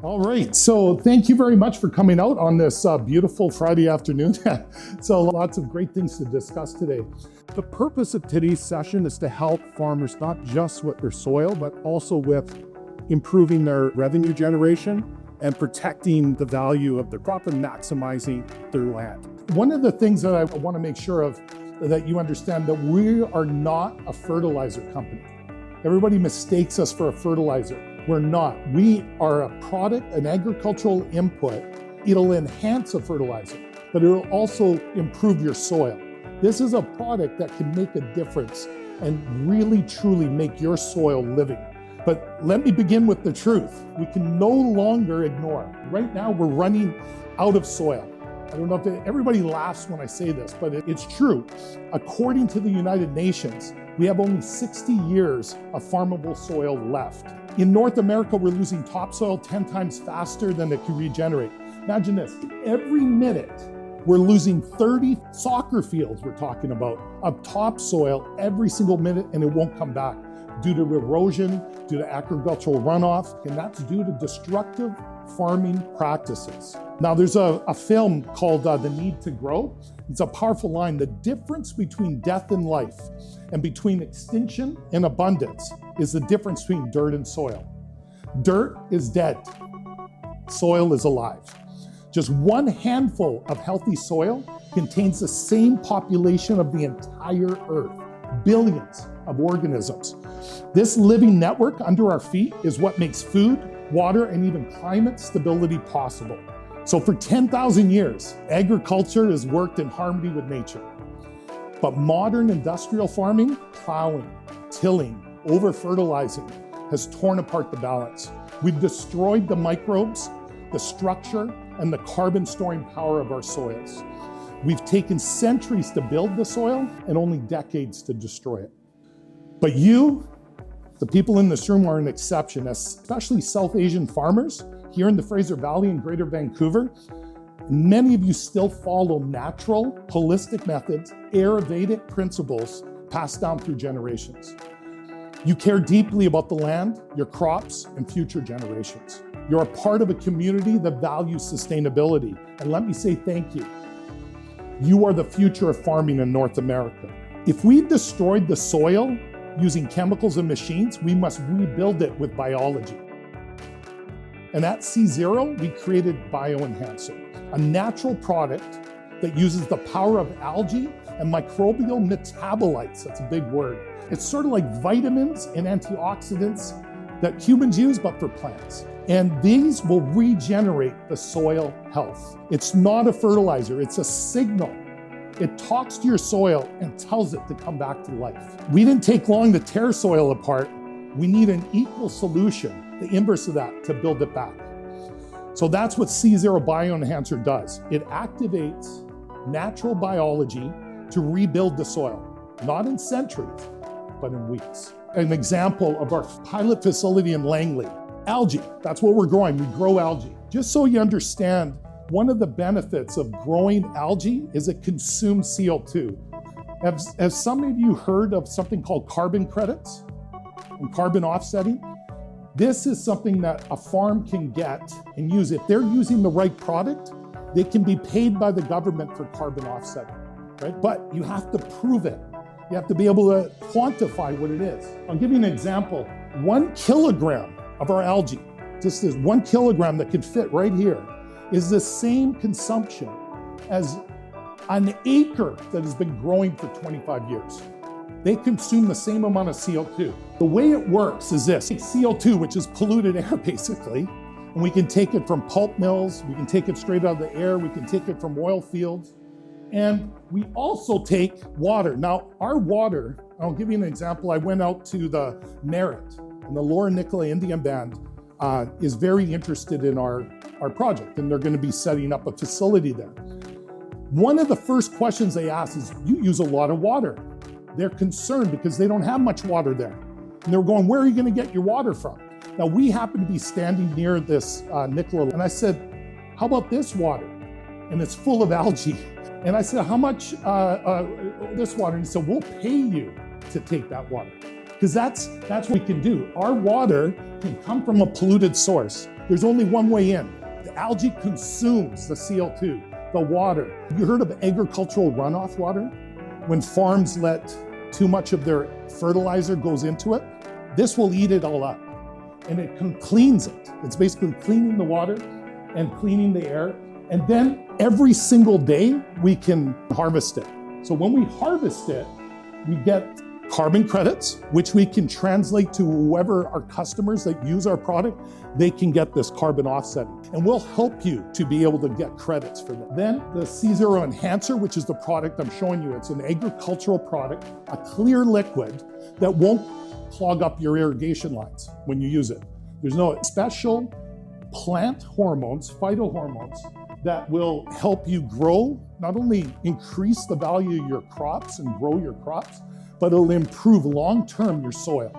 All right, so thank you very much for coming out on this beautiful Friday afternoon. So lots of great things to discuss today. The purpose of today's session is to help farmers not just with their soil, but also with improving their revenue generation and protecting the value of their crop and maximizing their land. One of the things that I want to make sure of that you understand that we are not a fertilizer company. Everybody mistakes us for a fertilizer. We're not. We are a product, an agricultural input. It'll enhance a fertilizer, but it'll also improve your soil. This is a product that can make a difference and really, truly make your soil living. But let me begin with the truth. We can no longer ignore. Right now, we're running out of soil. I don't know if everybody laughs when I say this, but it's true. According to the United Nations, we have only 60 years of farmable soil left. In North America, we're losing topsoil 10 times faster than it can regenerate. Imagine this, every minute, we're losing 30 soccer fields, we're talking about, of topsoil every single minute, and it won't come back due to erosion, due to agricultural runoff, and that's due to destructive farming practices. Now, there's a film called The Need to Grow. It's a powerful line. The difference between death and life and between extinction and abundance is the difference between dirt and soil. Dirt is dead. Soil is alive. Just one handful of healthy soil contains the same population of the entire earth, billions of organisms. This living network under our feet is what makes food, water, and even climate stability possible. So for 10,000 years, agriculture has worked in harmony with nature. But modern industrial farming, plowing, tilling, over-fertilizing, has torn apart the balance. We've destroyed the microbes, the structure, and the carbon storing power of our soils. We've taken centuries to build the soil and only decades to destroy it. But you, the people in this room, are an exception, especially South Asian farmers here in the Fraser Valley and Greater Vancouver. Many of you still follow natural, holistic methods, Ayurvedic principles passed down through generations. You care deeply about the land, your crops, and future generations. You're a part of a community that values sustainability. And let me say thank you. You are the future of farming in North America. If we destroyed the soil using chemicals and machines, we must rebuild it with biology. And at CZRO, we created Bio Enhancer, a natural product that uses the power of algae and microbial metabolites. That's a big word. It's sort of like vitamins and antioxidants that humans use, but for plants. And these will regenerate the soil health. It's not a fertilizer, it's a signal. It talks to your soil and tells it to come back to life. We didn't take long to tear soil apart. We need an equal solution, the inverse of that, to build it back. So that's what CZRO BIO Enhancer does. It activates natural biology to rebuild the soil, not in centuries, but in weeks. An example of our pilot facility in Langley, algae, that's what we're growing. We grow algae. Just so you understand, one of the benefits of growing algae is it consumes CO2. Have some of you heard of something called carbon credits and carbon offsetting? This is something that a farm can get and use. If they're using the right product, they can be paid by the government for carbon offsetting, right? But you have to prove it. You have to be able to quantify what it is. I'll give you an example. 1 kilogram of our algae, just this 1 kilogram that could fit right here, is the same consumption as an acre that has been growing for 25 years. They consume the same amount of CO2. The way it works is this: CO2, which is polluted air basically, and we can take it from pulp mills, we can take it straight out of the air, we can take it from oil fields, and we also take water. Now, our water, I'll give you an example. I went out to the Merit, and the Laura Nicola Indian Band is very interested in our project, and they're going to be setting up a facility there. One of the first questions they ask is, you use a lot of water. They're concerned because they don't have much water there. And they're going, where are you going to get your water from? Now, we happen to be standing near this Nicola, and I said, how about this water? And it's full of algae. And I said, how much this water? And he said, we'll pay you to take that water. Because that's what we can do. Our water can come from a polluted source. There's only one way in. The algae consumes the CO2, the water. You heard of agricultural runoff water? When farms let too much of their fertilizer goes into it, this will eat it all up. And it cleans it. It's basically cleaning the water and cleaning the air. And then every single day we can harvest it. So when we harvest it, we get carbon credits, which we can translate to whoever our customers that use our product, they can get this carbon offsetting. And we'll help you to be able to get credits for that. Then the CZRO Enhancer, which is the product I'm showing you, it's an agricultural product, a clear liquid that won't clog up your irrigation lines when you use it. There's no special plant hormones, phytohormones, that will help you grow, not only increase the value of your crops and grow your crops, but it'll improve long-term your soil.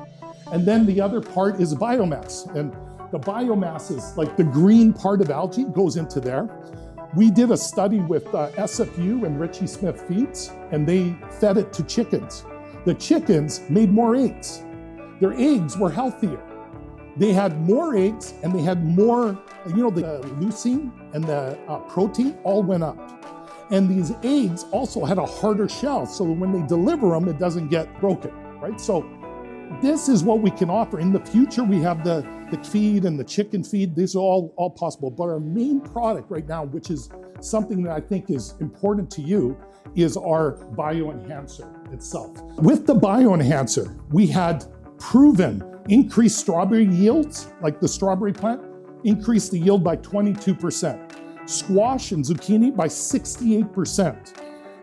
And then the other part is biomass. And the biomass is like the green part of algae goes into there. We did a study with SFU and Richie Smith Feeds, and they fed it to chickens. The chickens made more eggs. Their eggs were healthier. They had more eggs and they had more, the leucine and the protein all went up. And these eggs also had a harder shell, so that when they deliver them, it doesn't get broken, right? So this is what we can offer. In the future, we have the feed and the chicken feed. These are all possible. But our main product right now, which is something that I think is important to you, is our Bio Enhancer itself. With the Bio Enhancer, we had proven increased strawberry yields, like the strawberry plant, increased the yield by 22%. Squash and zucchini by 68%.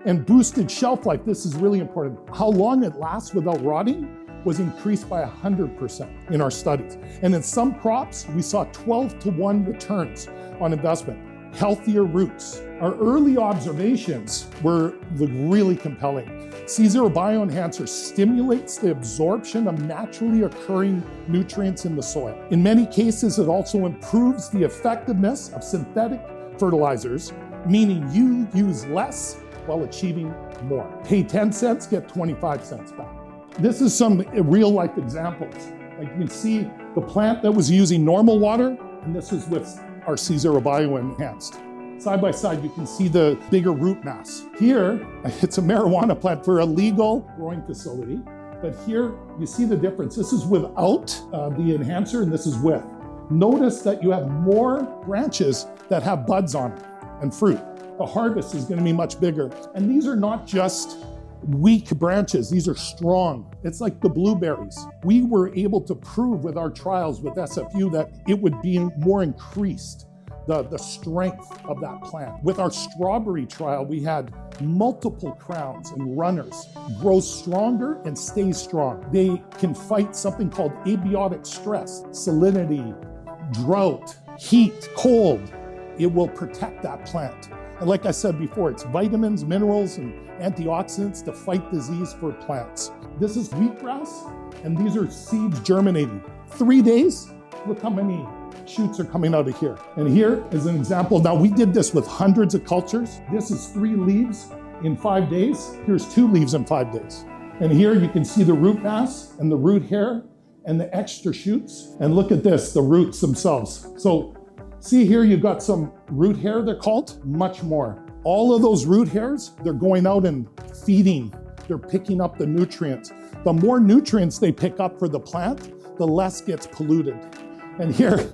And boosted shelf life, this is really important. How long it lasts without rotting was increased by 100% in our studies. And in some crops, we saw 12-to-1 returns on investment, healthier roots. Our early observations were really compelling. CZRO BIO Enhancer stimulates the absorption of naturally occurring nutrients in the soil. In many cases, it also improves the effectiveness of synthetic fertilizers, meaning you use less while achieving more. Pay 10 cents, get 25 cents back. This is some real life examples. Like you can see the plant that was using normal water, and this is with our CZRO BIO Enhanced. Side by side, you can see the bigger root mass. Here, it's a marijuana plant for a legal growing facility, but here you see the difference. This is without the enhancer, and this is with. Notice that you have more branches that have buds on it and fruit. The harvest is going to be much bigger. And these are not just weak branches, these are strong. It's like the blueberries. We were able to prove with our trials with SFU that it would be more increased, the strength of that plant. With our strawberry trial, we had multiple crowns and runners grow stronger and stay strong. They can fight something called abiotic stress, salinity, drought, heat, cold. It will protect that plant. And like I said before, it's vitamins, minerals, and antioxidants to fight disease for plants. This is wheatgrass, and these are seeds germinating. 3 days, look how many shoots are coming out of here. And here is an example. Now, we did this with hundreds of cultures. This is 3 leaves in 5 days. Here's 2 leaves in 5 days. And here you can see the root mass and the root hair and the extra shoots. And look at this, the roots themselves. So see here, you've got some root hair, they're called, much more. All of those root hairs, they're going out and feeding. They're picking up the nutrients. The more nutrients they pick up for the plant, the less gets polluted. And here,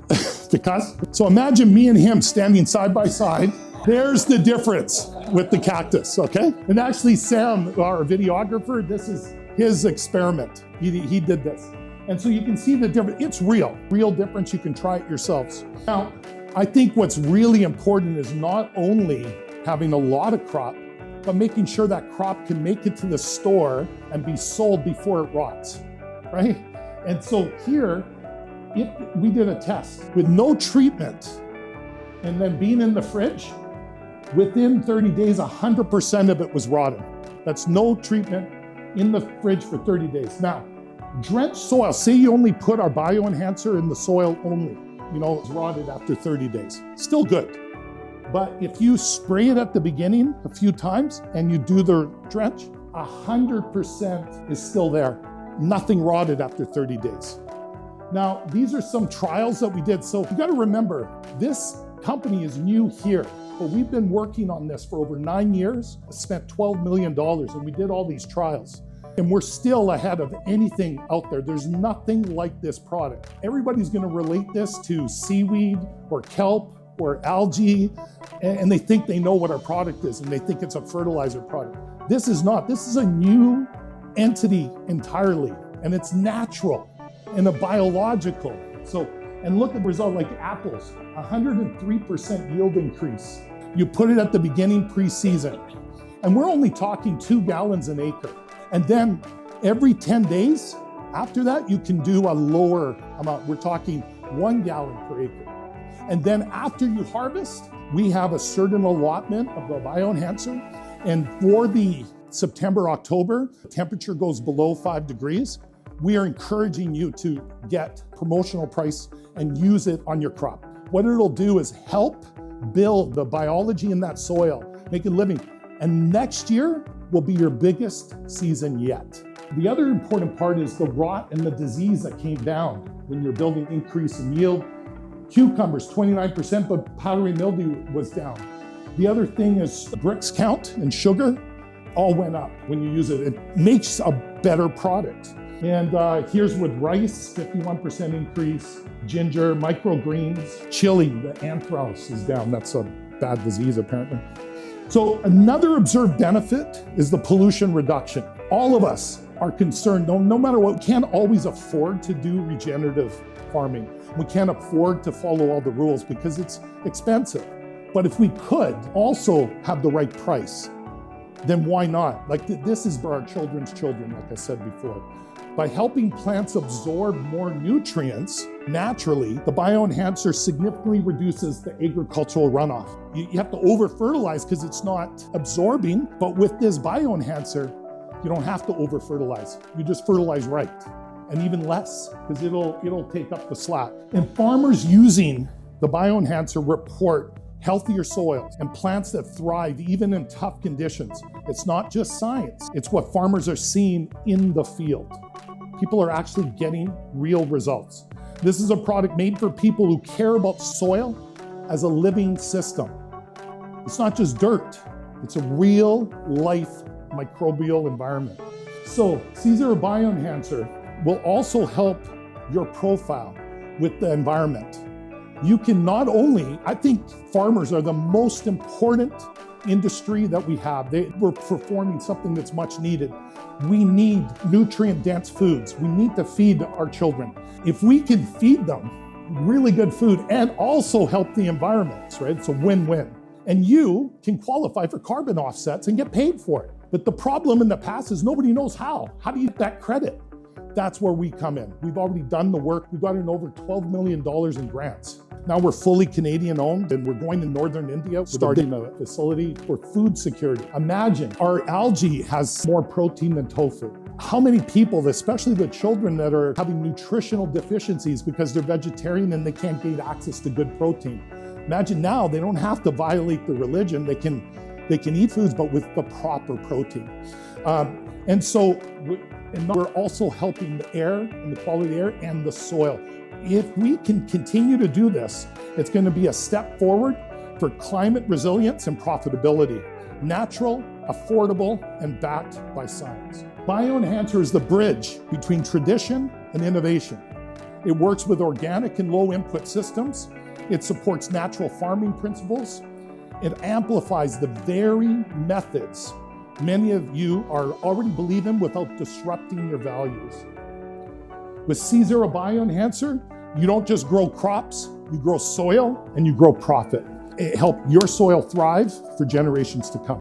so imagine me and him standing side by side. There's the difference with the cactus, okay? And actually Sam, our videographer, this is his experiment. He did this. And so you can see the difference. It's real difference. You can try it yourselves. Now, I think what's really important is not only having a lot of crop, but making sure that crop can make it to the store and be sold before it rots, right? And so here, we did a test with no treatment and then being in the fridge, within 30 days, 100% of it was rotten. That's no treatment in the fridge for 30 days. Now, drenched soil, say you only put our Bio Enhancer in the soil only, it's rotted after 30 days. Still good. But if you spray it at the beginning a few times and you do the drench, 100% is still there. Nothing rotted after 30 days. Now, these are some trials that we did. So you got to remember, this company is new here, but we've been working on this for over 9 years, spent $12 million, and we did all these trials. And we're still ahead of anything out there. There's nothing like this product. Everybody's gonna relate this to seaweed or kelp or algae, and they think they know what our product is, and they think it's a fertilizer product. This is not. This is a new entity entirely, and it's natural and a biological. So, and look at the result, like apples, 103% yield increase. You put it at the beginning pre-season, and we're only talking 2 gallons an acre. And then every 10 days after that, you can do a lower amount. We're talking 1 gallon per acre. And then after you harvest, we have a certain allotment of the Bio Enhancer. And for the September, October, the temperature goes below 5 degrees. We are encouraging you to get promotional price and use it on your crop. What it'll do is help build the biology in that soil, make it living. And next year will be your biggest season yet. The other important part is the rot and the disease that came down when you're building increase in yield. Cucumbers, 29%, but powdery mildew was down. The other thing is bricks count and sugar all went up when you use it. It makes a better product. And here's with rice, 51% increase, ginger, microgreens, chili, the anthrax is down. That's a bad disease apparently. So another observed benefit is the pollution reduction. All of us are concerned, no matter what, we can't always afford to do regenerative farming. We can't afford to follow all the rules because it's expensive. But if we could also have the right price, then why not? Like this is for our children's children, like I said before. By helping plants absorb more nutrients naturally, the Bio Enhancer significantly reduces the agricultural runoff. You have to over-fertilize because it's not absorbing, but with this Bio Enhancer, you don't have to over-fertilize. You just fertilize right, and even less, because it'll take up the slack. And farmers using the Bio Enhancer report healthier soils and plants that thrive even in tough conditions. It's not just science, it's what farmers are seeing in the field. People are actually getting real results. This is a product made for people who care about soil as a living system. It's not just dirt, it's a real life microbial environment. So CZRO BIO Enhancer will also help your profile with the environment. You can not only, I think farmers are the most important industry that we have. We're performing something that's much needed. We need nutrient-dense foods. We need to feed our children. If we can feed them really good food and also help the environment, right? It's a win-win. And you can qualify for carbon offsets and get paid for it. But the problem in the past is nobody knows how. How do you get that credit? That's where we come in. We've already done the work. We've gotten over $12 million in grants. Now we're fully Canadian owned and we're going to northern India, starting a facility for food security. Imagine our algae has more protein than tofu. How many people, especially the children that are having nutritional deficiencies because they're vegetarian and they can't get access to good protein. Imagine now they don't have to violate the religion. They can eat foods, but with the proper protein. And we're also helping the air and the quality of the air and the soil. If we can continue to do this, it's going to be a step forward for climate resilience and profitability. Natural, affordable, and backed by science. Bio Enhancer is the bridge between tradition and innovation. It works with organic and low input systems. It supports natural farming principles. It amplifies the very methods many of you are already believing without disrupting your values. With CZRO BIO Enhancer, you don't just grow crops, you grow soil and you grow profit. It helps your soil thrive for generations to come.